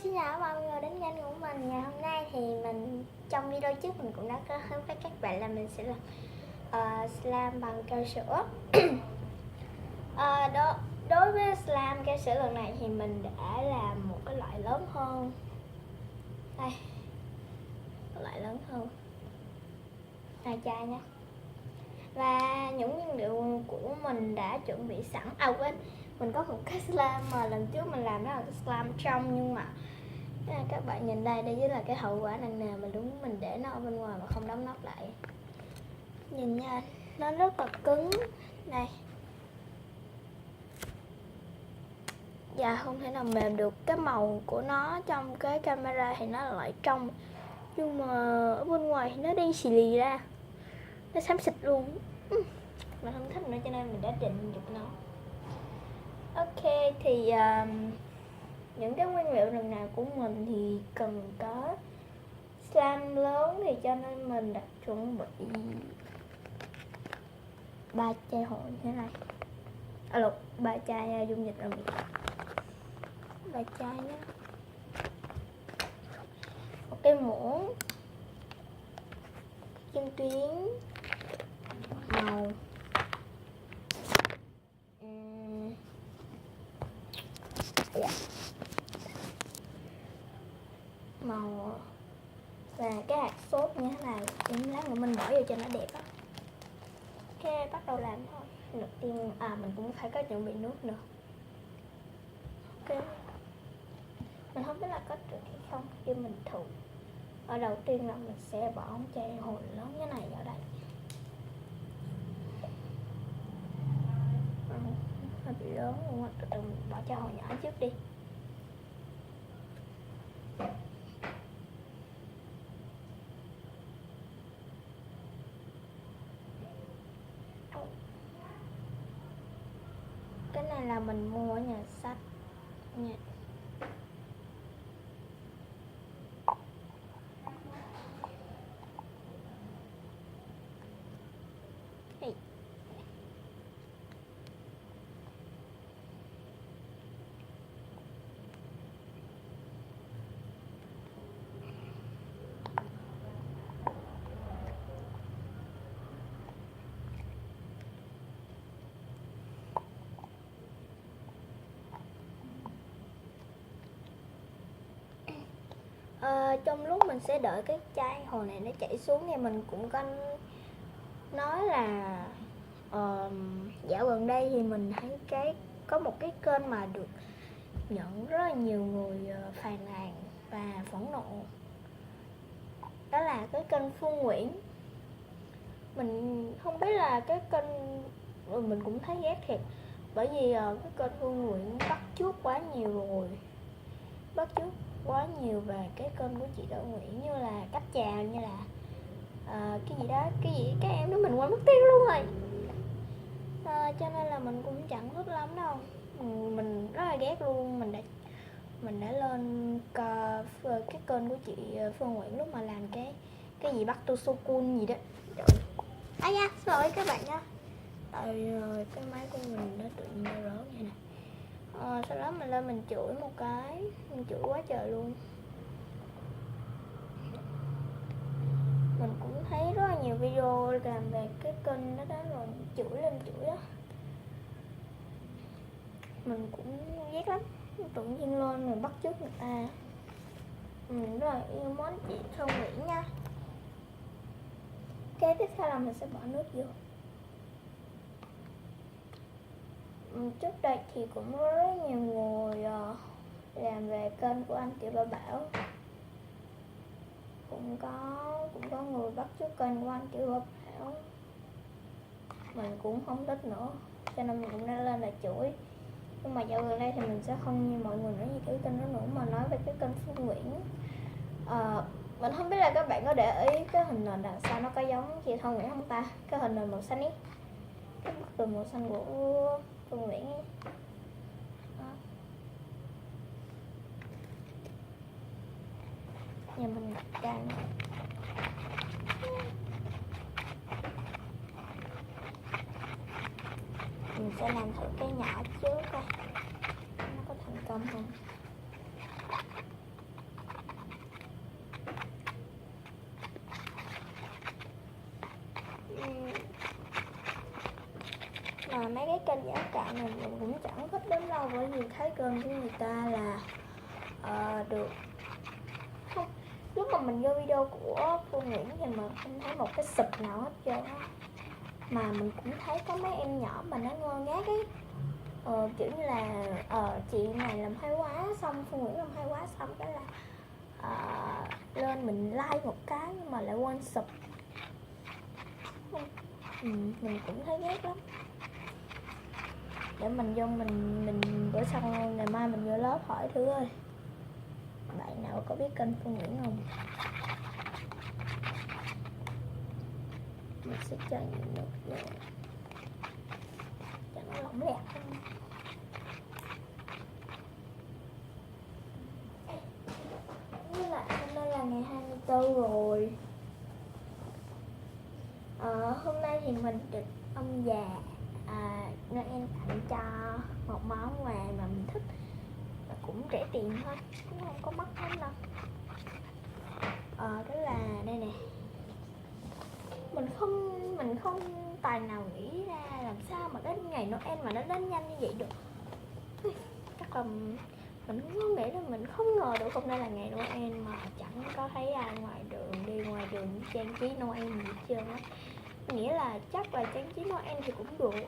Xin chào mọi người đến kênh của mình. Ngày hôm nay thì mình trong video trước mình cũng đã có hứa với các bạn là mình sẽ làm slime bằng keo sữa. Đối với slime keo sữa lần này thì mình đã làm một cái loại lớn hơn. Đây, loại lớn hơn 2 chai nha. Và những nguyên liệu của mình đã chuẩn bị sẵn. Quên, mình có một cái slime mà lần trước mình làm đó là cái slime trong, nhưng mà các bạn nhìn đây, đây chính là cái hậu quả nặng nề mà đúng mình để nó ở bên ngoài mà không đóng nắp lại. Nhìn nha, nó rất là cứng. Đây. Dạ, không thể nào mềm được. Cái màu của nó trong cái camera thì nó lại trong, nhưng mà ở bên ngoài thì nó đen xì lì ra, nó xám xịt luôn. Mình không thích nữa cho nên mình đã định được nó. Ok, thì những cái nguyên liệu lần nào của mình thì cần có slime lớn, thì cho nên mình đã chuẩn bị 3 chai hội như thế này. 3 chai dung dịch rồi mình 3 chai nhé. Một cái muỗng, kim tuyến màu, màu và cái hạt sốt như thế này. Lát nữa mình bỏ vô cho nó đẹp á. Ok, bắt đầu làm thôi. Đầu tiên mình cũng phải có chuẩn bị nước nữa. Ok, mình không biết là có được hay không, chứ mình thử. Ở đầu tiên là mình sẽ bỏ một chai hồi lớn như này vào đây. Hơi bị lớn luôn á, từ từ mình bỏ chai hồi nhỏ trước đi. Cái này là mình mua ở nhà sách nha. Trong lúc mình sẽ đợi cái chai hồi này nó chảy xuống thì mình cũng có nói là dạo gần đây thì mình thấy có một cái kênh mà được nhận rất là nhiều người phàn nàn và phẫn nộ, đó là cái kênh Phương Nguyễn. Mình không biết là cái kênh, mình cũng thấy ghét thiệt, bởi vì cái kênh Phương Nguyễn bắt chước quá nhiều rồi, bắt chước quá nhiều về cái kênh của chị Đỗ Nguyễn, như là cách chào, như là cái gì đó, cái em đó mình quên mất tiêu luôn rồi. Cho nên là mình cũng chẳng thích lắm đâu. Mình rất là ghét luôn. Mình đã lên cái kênh của chị Phương Nguyễn lúc mà làm cái gì bắt tu so cool gì đó. Nha, xin lỗi các bạn nha. Tại cái máy của mình nó tự nhiên rớt vậy nè. Sau đó mình lên mình chửi một cái, mình chửi quá trời luôn. Mình cũng thấy rất là nhiều video làm về cái kênh đó rồi chửi lên chửi đó. Mình cũng ghét lắm, tự nhiên lên mình bắt chước người ta. Mình rất là yêu mến chị Phương Nguyễn nha. Cái tiếp theo là mình sẽ bỏ nước vô. Trước đây thì cũng có rất nhiều người làm về kênh của anh Tiểu Bảo Bảo, cũng có người bắt chước kênh của anh Tiểu Bảo Bảo. Mình cũng không thích nữa, cho nên mình cũng đã lên là chửi. Nhưng mà dạo gần đây thì mình sẽ không như mọi người nói về cái kênh đó nữa, mà nói về cái kênh Phương Nguyễn. Mình không biết là các bạn có để ý cái hình nền đằng sau nó có giống chị Phương Nguyễn không ta? Cái hình nền màu xanh ấy, cái bức tường màu xanh của Phương Nguyễn ấy. Nhà mình đang mình sẽ làm thử cái nhỏ trước coi nó có thành công không. mà mấy cái kênh giả cạo này mình cũng chẳng thích lắm đâu, bởi vì thấy kênh của người ta là được không, lúc mà mình vô video của Phương Nguyễn thì mình không thấy một cái sụp nào hết trơn á. Mà mình cũng thấy có mấy em nhỏ mà nó ngơ ngác ấy, kiểu như là chị này làm hay quá, xong Phương Nguyễn làm hay quá, xong cái là lên mình like một cái nhưng mà lại quên sub. Mình cũng thấy ghét lắm. Để mình vô mình bữa sau ngày mai mình vô lớp hỏi thử ơi, bạn nào có biết kênh Phương Nguyễn không, mình sẽ cho những nước vô cho nó lỏng lẻo hơn. Với lại hôm nay là ngày 24 rồi. Hôm nay thì mình được ông già Noel tặng cho một món quà mà mình thích, và cũng rẻ tiền thôi, cũng không có mắc lắm đâu. Đó là đây nè. Mình không tài nào nghĩ ra làm sao mà đến ngày Noel mà nó đến nhanh như vậy được. Chắc là mình không nghĩ là mình không ngờ được hôm nay là ngày Noel mà chẳng có thấy ai ngoài đường, đi ngoài đường trang trí Noel gì hết trơn á. Nghĩa là chắc là trang trí Noel thì cũng được,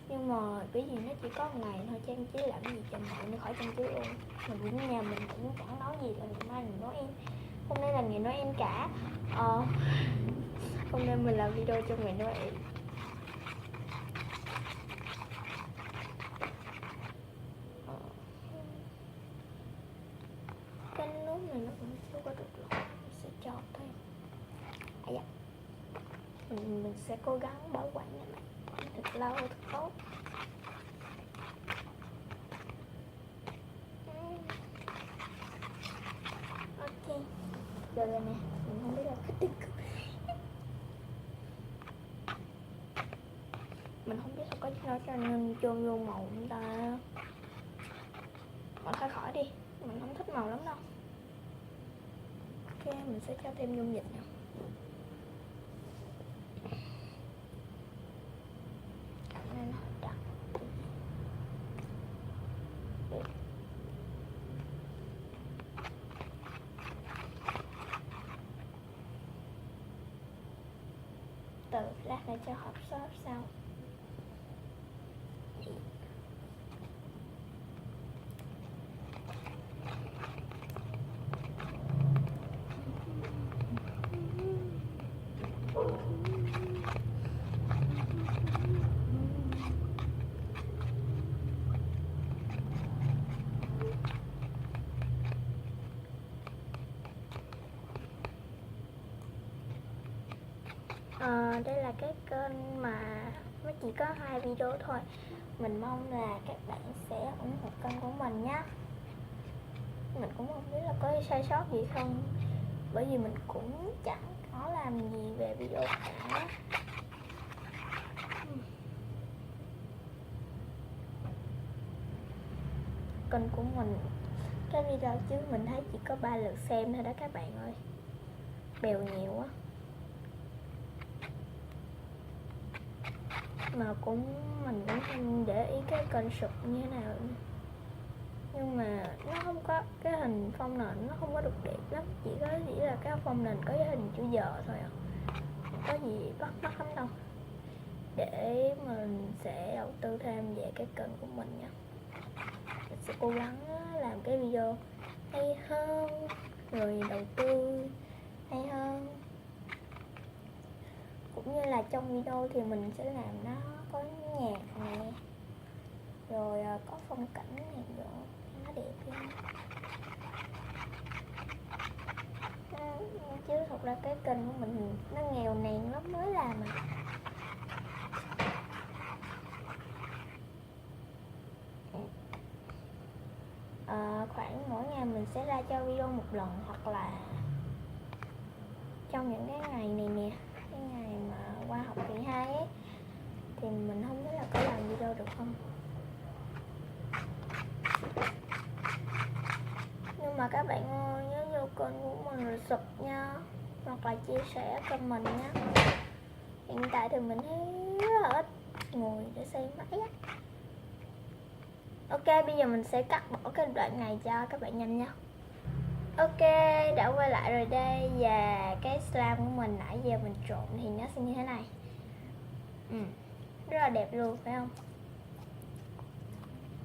nhưng mà cái gì nó chỉ có một ngày thôi, trang trí làm gì cho mọi người khỏi trang trí luôn. Mình cũng nhà mình cũng chẳng nói gì là ngày mai là Noel, hôm nay là ngày Noel cả. Hôm nay mình làm video cho ngày Noel. Cái nút này nó cũng chưa có được rồi, mình sẽ cho thêm. Dạ. Mình sẽ cố gắng bảo quản này thật lâu thật tốt. Ok, giờ này nè, mình không biết là cái tiếng mình không biết là có sao cho nên chôn vô màu chúng ta. Mà thôi khỏi đi, mình không thích màu lắm đâu. Ok, mình sẽ cho thêm dung dịch nè. Nên nó đặc. Từ lát nữa cho hộp shop sau. Đây là cái kênh mà nó chỉ có 2 video thôi. Mình mong là các bạn sẽ ủng hộ kênh của mình nhé. Mình cũng không biết là có sai sót gì không, bởi vì mình cũng chẳng có làm gì về video cả. Kênh của mình, cái video trước mình thấy chỉ có 3 lượt xem thôi đó các bạn ơi, bèo nhiều quá. Mà mình cũng không để ý cái kênh sụp như thế nào, nhưng mà nó không có cái hình phông nền, nó không có được đẹp lắm, chỉ là cái phông nền có cái hình chữ giờ thôi à, không có gì bắt mắt lắm đâu. Để mình sẽ đầu tư thêm về cái kênh của mình nha. Mình sẽ cố gắng làm cái video hay hơn, rồi đầu tư hay hơn. Cũng như là trong video thì mình sẽ làm nó có nhạc nè, rồi có phong cảnh này nữa, nó đẹp hơn. Chứ thật ra cái kênh của mình nó nghèo nàn lắm mới làm mà. Khoảng mỗi ngày mình sẽ ra cho video một lần, hoặc là trong những cái ngày này nè, cái ngày mà qua học kỳ 2 ấy, thì mình không biết là có làm video được không. Nhưng mà các bạn ơi, nhớ vô kênh của mình rồi sub nha, hoặc là chia sẻ kênh mình nha. Hiện tại thì mình thấy rất là ít ngồi để xem máy á. Ok, bây giờ mình sẽ cắt bỏ cái đoạn này cho các bạn nhanh nha. Ok, đã quay lại rồi đây. Và cái slime của mình nãy giờ mình trộn thì nó sẽ như thế này. Rất là đẹp luôn phải không?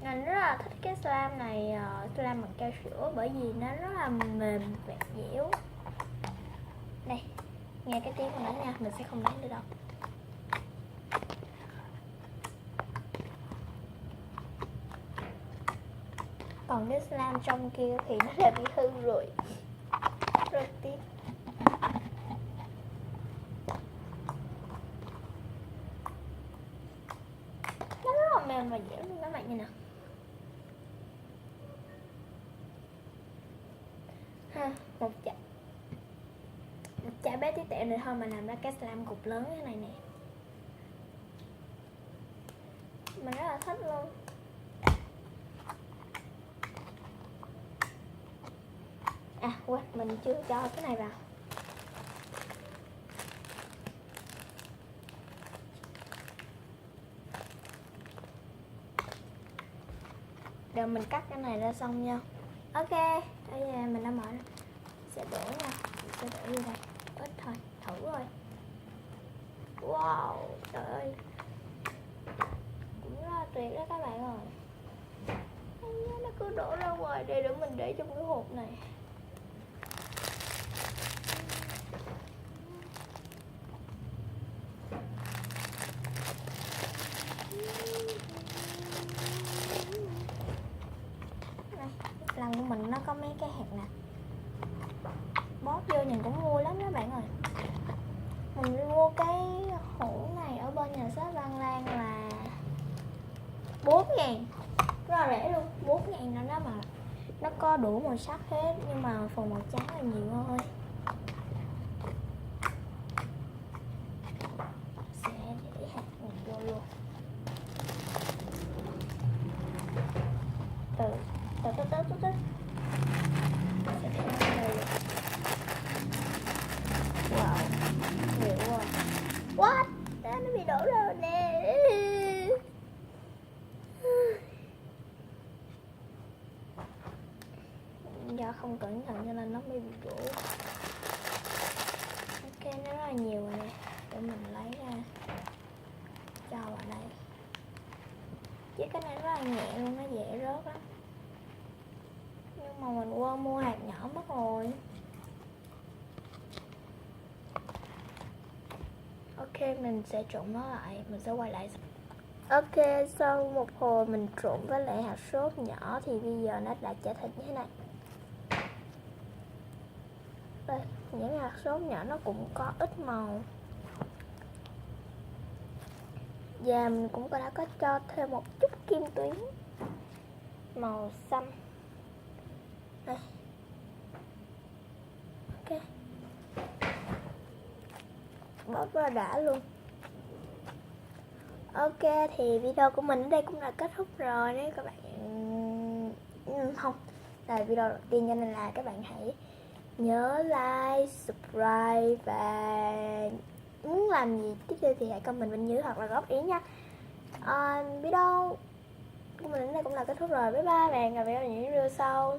Mình rất là thích cái slime này, slime bằng keo sữa, bởi vì nó rất là mềm và dẻo. Đây, nghe cái tiếng của nó nha, mình sẽ không đánh được đâu. Còn cái slime trong kia thì nó đã bị hư rồi, rất tiếc. Nó rất là mềm và dẻo luôn các bạn nhìn nè. Ha, một chả bé tí tẹo nữa thôi mà làm ra cái slime cục lớn như thế này nè. Mình rất là thích luôn. À quên, mình chưa cho cái này vào. Rồi mình cắt cái này ra xong nha. Ok, bây giờ mình đã mở ra. Sẽ đổ nha, mình sẽ đổ vô đây. Ít thôi, thử rồi. Wow, trời ơi, cũng rất là tuyệt đó các bạn ơi. Nó cứ đổ ra ngoài đây để mình để trong cái hộp này. Lần của mình nó có mấy cái hạt nè, bóp vô nhìn cũng vui lắm các bạn ơi. Mình mua cái hũ này ở bên nhà sách Văn Lang là 4.000, rất là rẻ luôn, 4.000 nữa đó mà nó có đủ màu sắc hết, nhưng mà phần màu trắng là nhiều thôi. Sẽ để hạt này vô luôn. Từ sẽ để nó đây luôn. Wow, nhiều quá. What? Nó bị đổ ra rồi nè. Do không cẩn thận cho nên nó mới bị đổ. Ok, nó rất là nhiều rồi nè. Để mình lấy ra cho vào đây. Chứ cái này rất là nhẹ luôn, nó dễ rớt lắm. Nhưng mà mình quên mua hạt nhỏ mất rồi. Ok, mình sẽ trộn nó lại, mình sẽ quay lại. Ok, sau một hồi mình trộn với lại hạt sốt nhỏ thì bây giờ nó đã trở thành như thế này. Đây, những hạt sốt nhỏ nó cũng có ít màu. Và mình cũng đã có cho thêm một chút kim tuyến màu xanh. Đây. Ok, bóp ra đã luôn. Ok, thì video của mình ở đây cũng đã kết thúc rồi. Nếu các bạn không là video đầu tiên, cho nên là các bạn hãy nhớ like, subscribe và muốn làm gì tiếp theo thì hãy comment bên dưới hoặc là góp ý nha. Video của mình đến đây cũng là kết thúc rồi. Bye bye, và hẹn gặp lại ở những video sau.